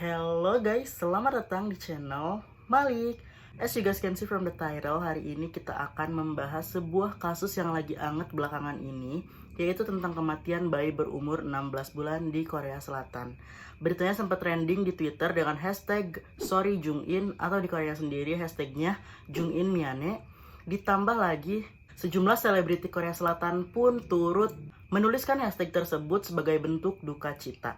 Hello guys, selamat datang di channel Malik. As you guys can see from the title, hari ini kita akan membahas sebuah kasus yang lagi anget belakangan ini, yaitu tentang kematian bayi berumur 16 bulan di Korea Selatan. Beritanya sempat trending di Twitter dengan hashtag Sorry Jung-in, atau di Korea sendiri hashtagnya Jung-in Miane. Ditambah lagi, sejumlah selebriti Korea Selatan pun turut menuliskan hashtag tersebut sebagai bentuk duka cita.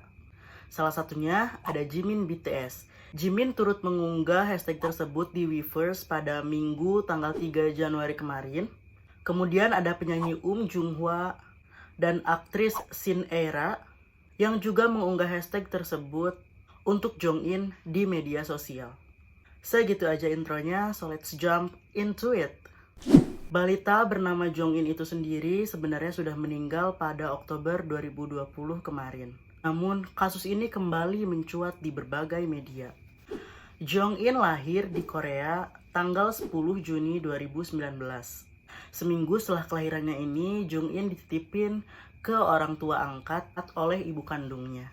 Salah satunya ada Jimin BTS. Jimin turut mengunggah hashtag tersebut di Weverse pada Minggu tanggal 3 Januari kemarin. Kemudian ada penyanyi Jung-hwa dan aktris Shin Era yang juga mengunggah hashtag tersebut untuk Jong-in di media sosial. Segitu aja intronya, so let's jump into it. Balita bernama Jong-in itu sendiri sebenarnya sudah meninggal pada Oktober 2020 kemarin. Namun, kasus ini kembali mencuat di berbagai media. Jong-in lahir di Korea tanggal 10 Juni 2019. Seminggu setelah kelahirannya ini, Jong-in dititipin ke orang tua angkat oleh ibu kandungnya.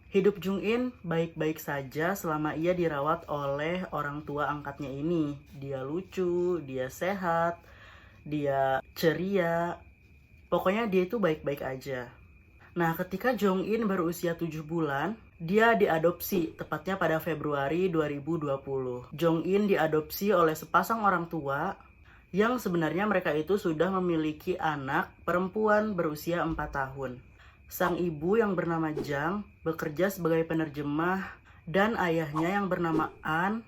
Hidup Jong-in baik-baik saja selama ia dirawat oleh orang tua angkatnya ini. Dia lucu, dia sehat, dia ceria. Pokoknya dia itu baik-baik aja. Nah, ketika Jong-in berusia 7 bulan, dia diadopsi, tepatnya pada Februari 2020. Jong-in diadopsi oleh sepasang orang tua yang sebenarnya mereka itu sudah memiliki anak perempuan berusia 4 tahun. Sang ibu yang bernama Jang bekerja sebagai penerjemah dan ayahnya yang bernama An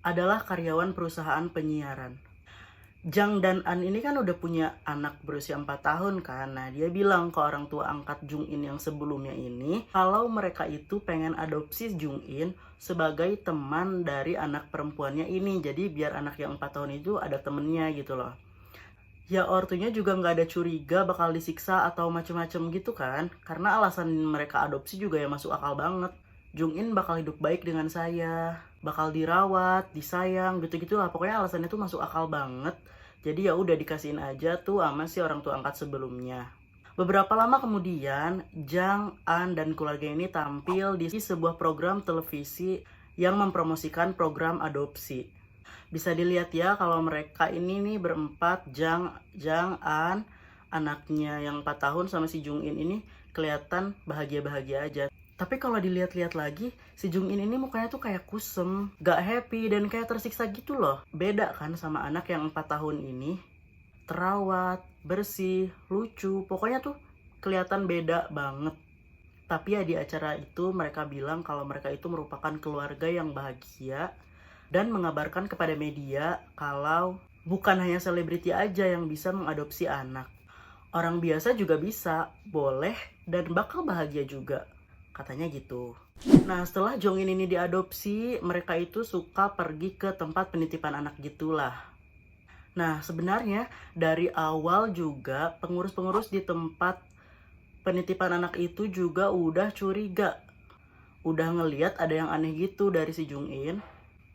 adalah karyawan perusahaan penyiaran. Jang dan An ini kan udah punya anak berusia 4 tahun kan. Nah, dia bilang ke orang tua angkat Jung-in yang sebelumnya ini kalau mereka itu pengen adopsi Jung-in sebagai teman dari anak perempuannya ini. Jadi biar anak yang 4 tahun itu ada temennya gitu loh. Ya ortunya juga nggak ada curiga bakal disiksa atau macem-macem gitu kan. Karena alasan mereka adopsi juga ya masuk akal banget. Jung-in bakal hidup baik dengan saya, bakal dirawat, disayang, gitu-gitu lah. Pokoknya alasannya tuh masuk akal banget. Jadi ya udah dikasihin aja tuh sama si orang tua angkat sebelumnya. Beberapa lama kemudian, Jang, An, dan keluarga ini tampil di sebuah program televisi yang mempromosikan program adopsi. Bisa dilihat ya kalau mereka ini nih berempat, Jang, An, anaknya yang 4 tahun sama si Jung-in ini kelihatan bahagia-bahagia aja. Tapi kalau dilihat-lihat lagi, si Jung-in ini mukanya tuh kayak kusem, gak happy, dan kayak tersiksa gitu loh. Beda kan sama anak yang 4 tahun ini. Terawat, bersih, lucu, pokoknya tuh kelihatan beda banget. Tapi ya di acara itu mereka bilang kalau mereka itu merupakan keluarga yang bahagia dan mengabarkan kepada media kalau bukan hanya selebriti aja yang bisa mengadopsi anak. Orang biasa juga bisa, boleh, dan bakal bahagia juga. Katanya gitu. Nah, setelah Jong-in ini diadopsi, mereka itu suka pergi ke tempat penitipan anak gitulah. Nah, sebenarnya dari awal juga pengurus-pengurus di tempat penitipan anak itu juga udah curiga. Udah ngeliat ada yang aneh gitu dari si Jong-in.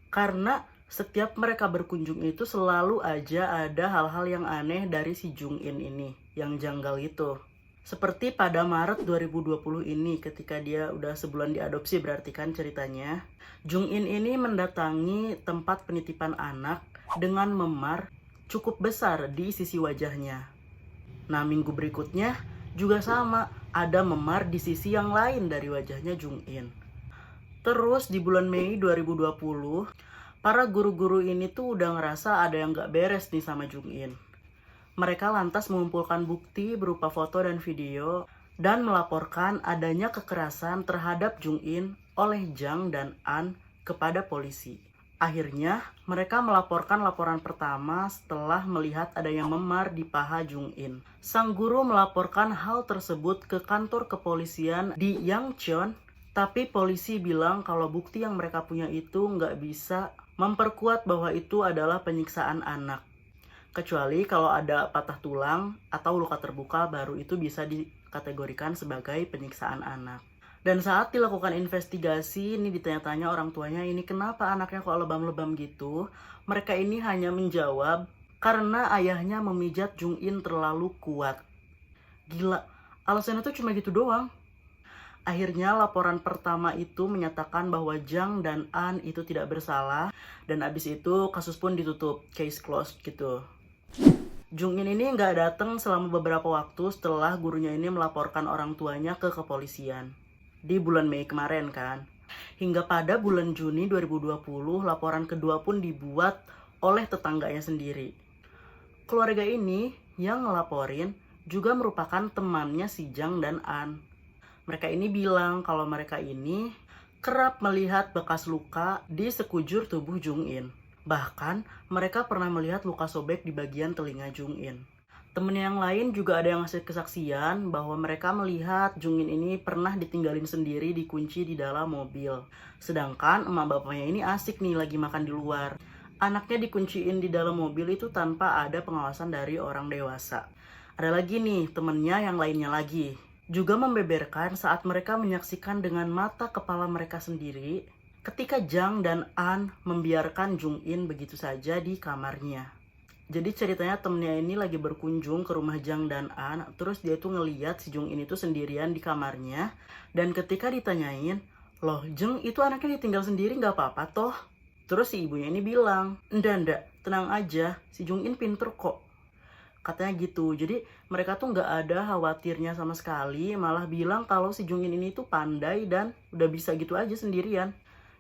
Karena setiap mereka berkunjung itu selalu aja ada hal-hal yang aneh dari si Jong-in ini, yang janggal itu. Seperti pada Maret 2020 ini ketika dia udah sebulan diadopsi berarti kan ceritanya. Jung-in ini mendatangi tempat penitipan anak dengan memar cukup besar di sisi wajahnya. Nah, minggu berikutnya juga sama, ada memar di sisi yang lain dari wajahnya Jung-in. Terus di bulan Mei 2020, para guru-guru ini tuh udah ngerasa ada yang gak beres nih sama Jung-in. Mereka lantas mengumpulkan bukti berupa foto dan video dan melaporkan adanya kekerasan terhadap Jung-in oleh Jang dan An kepada polisi. Akhirnya, mereka melaporkan laporan pertama setelah melihat adanya memar di paha Jung-in. Sang guru melaporkan hal tersebut ke kantor kepolisian di Yangcheon, tapi polisi bilang kalau bukti yang mereka punya itu nggak bisa memperkuat bahwa itu adalah penyiksaan anak. Kecuali kalau ada patah tulang atau luka terbuka baru itu bisa dikategorikan sebagai penyiksaan anak. Dan saat dilakukan investigasi, ini ditanya-tanya orang tuanya, ini kenapa anaknya kok lebam-lebam gitu? Mereka ini hanya menjawab, karena ayahnya memijat Jung-in terlalu kuat. Gila, alasannya tuh cuma gitu doang. Akhirnya laporan pertama itu menyatakan bahwa Jang dan An itu tidak bersalah, dan abis itu kasus pun ditutup, case closed gitu. Jungin ini nggak datang selama beberapa waktu setelah gurunya ini melaporkan orang tuanya ke kepolisian. Di bulan Mei kemarin kan. Hingga pada bulan Juni 2020, laporan kedua pun dibuat oleh tetangganya sendiri. Keluarga ini yang ngelaporin juga merupakan temannya si Jang dan An. Mereka ini bilang kalau mereka ini kerap melihat bekas luka di sekujur tubuh Jungin. Bahkan, mereka pernah melihat luka sobek di bagian telinga Jungin. Temennya yang lain juga ada yang ngasih kesaksian bahwa mereka melihat Jungin ini pernah ditinggalin sendiri dikunci di dalam mobil. Sedangkan emak bapaknya ini asik nih lagi makan di luar. Anaknya dikunciin di dalam mobil itu tanpa ada pengawasan dari orang dewasa. Ada lagi nih temennya yang lainnya lagi. Juga membeberkan saat mereka menyaksikan dengan mata kepala mereka sendiri ketika Jang dan An membiarkan Jungin begitu saja di kamarnya. Jadi ceritanya temennya ini lagi berkunjung ke rumah Jang dan An, terus dia tuh ngeliat si Jungin itu sendirian di kamarnya, dan ketika ditanyain, "Loh, Jeng itu anaknya ditinggal sendiri nggak apa-apa toh?" Terus si ibunya ini bilang, "Ndak, tenang aja, si Jungin pinter kok." Katanya gitu. Jadi mereka tuh nggak ada khawatirnya sama sekali, malah bilang kalau si Jungin ini tuh pandai dan udah bisa gitu aja sendirian.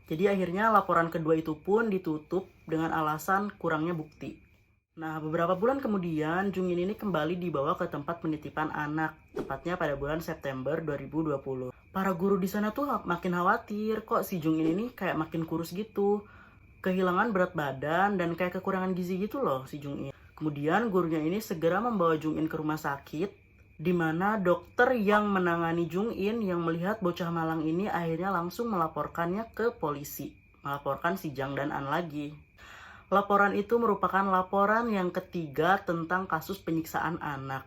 Jadi akhirnya laporan kedua itu pun ditutup dengan alasan kurangnya bukti. Nah, beberapa bulan kemudian Jungin ini kembali dibawa ke tempat penitipan anak, tepatnya pada bulan September 2020. Para guru di sana tuh makin khawatir, kok si Jungin ini kayak makin kurus gitu. Kehilangan berat badan dan kayak kekurangan gizi gitu loh si Jungin. Kemudian gurunya ini segera membawa Jungin ke rumah sakit, di mana dokter yang menangani Jungin yang melihat bocah malang ini akhirnya langsung melaporkannya ke polisi. Melaporkan si Jang dan An lagi. Laporan itu merupakan laporan yang ketiga tentang kasus penyiksaan anak.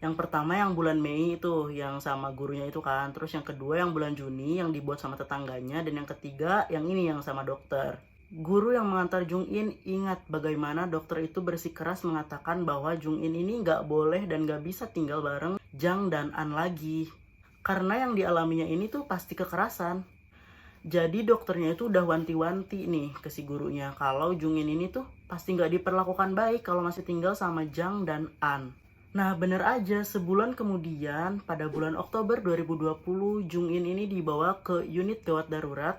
Yang pertama yang bulan Mei itu, yang sama gurunya itu kan. Terus yang kedua yang bulan Juni yang dibuat sama tetangganya. Dan yang ketiga yang ini yang sama dokter. Guru yang mengantar Jungin ingat bagaimana dokter itu bersikeras mengatakan bahwa Jungin ini nggak boleh dan nggak bisa tinggal bareng Jang dan An lagi. Karena yang dialaminya ini tuh pasti kekerasan. Jadi dokternya itu udah wanti-wanti nih ke si gurunya kalau Jungin ini tuh pasti nggak diperlakukan baik kalau masih tinggal sama Jang dan An. Nah bener aja, sebulan kemudian pada bulan Oktober 2020 Jungin ini dibawa ke unit gawat darurat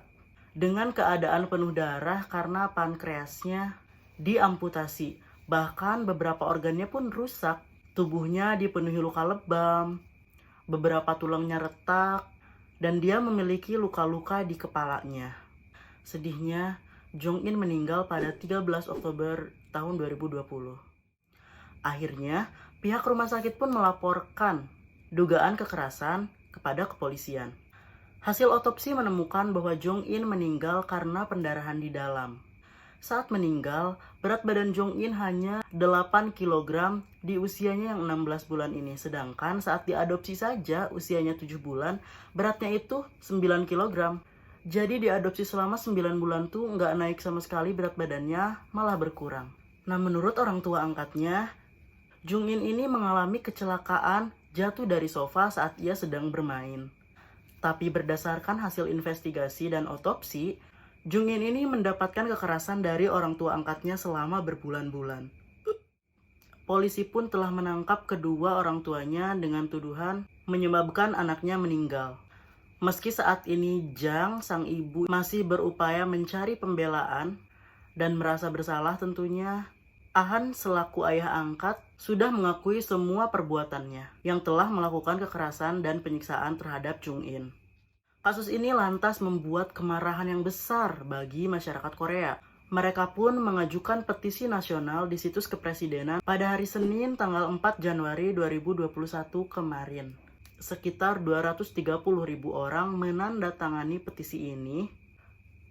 dengan keadaan penuh darah karena pankreasnya diamputasi. Bahkan beberapa organnya pun rusak. Tubuhnya dipenuhi luka lebam, beberapa tulangnya retak, dan dia memiliki luka-luka di kepalanya. Sedihnya, Jungin meninggal pada 13 Oktober tahun 2020. Akhirnya, pihak rumah sakit pun melaporkan dugaan kekerasan kepada kepolisian. Hasil otopsi menemukan bahwa Jungin meninggal karena pendarahan di dalam. Saat meninggal, berat badan Jungin hanya 8 kg di usianya yang 16 bulan ini. Sedangkan saat diadopsi saja usianya 7 bulan, beratnya itu 9 kg. Jadi diadopsi selama 9 bulan tuh nggak naik sama sekali berat badannya, malah berkurang. Nah menurut orang tua angkatnya, Jungin ini mengalami kecelakaan jatuh dari sofa saat ia sedang bermain. Tapi berdasarkan hasil investigasi dan otopsi, Jungin ini mendapatkan kekerasan dari orang tua angkatnya selama berbulan-bulan. Polisi pun telah menangkap kedua orang tuanya dengan tuduhan menyebabkan anaknya meninggal. Meski saat ini Jang, sang ibu, masih berupaya mencari pembelaan dan merasa bersalah tentunya, An selaku ayah angkat sudah mengakui semua perbuatannya yang telah melakukan kekerasan dan penyiksaan terhadap Jungin. Kasus ini lantas membuat kemarahan yang besar bagi masyarakat Korea. Mereka pun mengajukan petisi nasional di situs kepresidenan pada hari Senin tanggal 4 Januari 2021 kemarin. Sekitar 230.000 orang menandatangani petisi ini.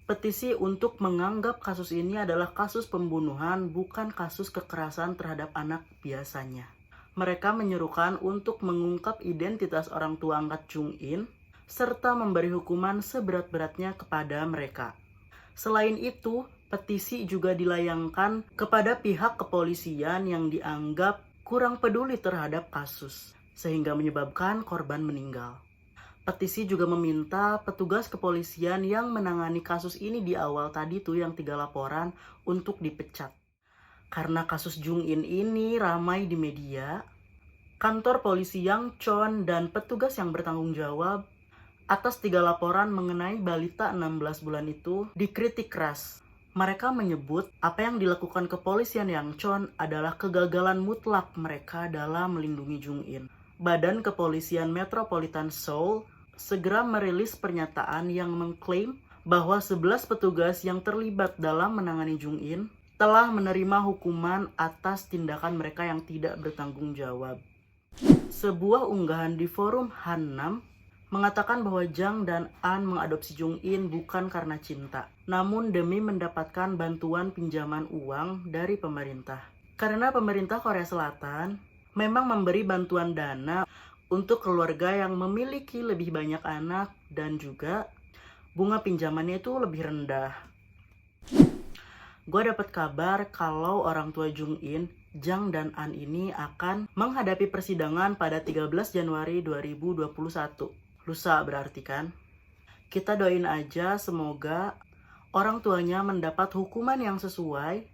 Petisi untuk menganggap kasus ini adalah kasus pembunuhan, bukan kasus kekerasan terhadap anak biasanya. Mereka menyerukan untuk mengungkap identitas orang tua angkat Jungin, serta memberi hukuman seberat-beratnya kepada mereka. Selain itu, petisi juga dilayangkan kepada pihak kepolisian yang dianggap kurang peduli terhadap kasus, sehingga menyebabkan korban meninggal. Petisi juga meminta petugas kepolisian yang menangani kasus ini di awal tadi tuh yang 3 laporan untuk dipecat. Karena kasus Jung In ini ramai di media, kantor polisi Yangchon dan petugas yang bertanggung jawab atas 3 laporan mengenai balita 16 bulan itu dikritik keras. Mereka menyebut apa yang dilakukan kepolisian Yangchon adalah kegagalan mutlak mereka dalam melindungi Jung In. Badan Kepolisian Metropolitan Seoul segera merilis pernyataan yang mengklaim bahwa 11 petugas yang terlibat dalam menangani Jung In telah menerima hukuman atas tindakan mereka yang tidak bertanggung jawab. Sebuah unggahan di forum Hannam mengatakan bahwa Jang dan An mengadopsi Jung In bukan karena cinta, namun demi mendapatkan bantuan pinjaman uang dari pemerintah. Karena pemerintah Korea Selatan memang memberi bantuan dana untuk keluarga yang memiliki lebih banyak anak dan juga bunga pinjamannya itu lebih rendah. Gue dapat kabar kalau orang tua Jung In, Jang dan An ini akan menghadapi persidangan pada 13 Januari 2021. Lusa berarti kan? Kita doain aja semoga orang tuanya mendapat hukuman yang sesuai.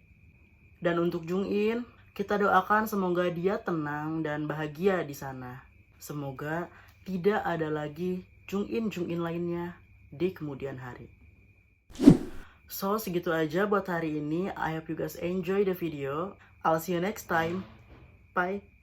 Dan untuk Jung In, kita doakan semoga dia tenang dan bahagia di sana. Semoga tidak ada lagi Jung In lainnya di kemudian hari. So, segitu aja buat hari ini. I hope you guys enjoy the video. I'll see you next time. Bye.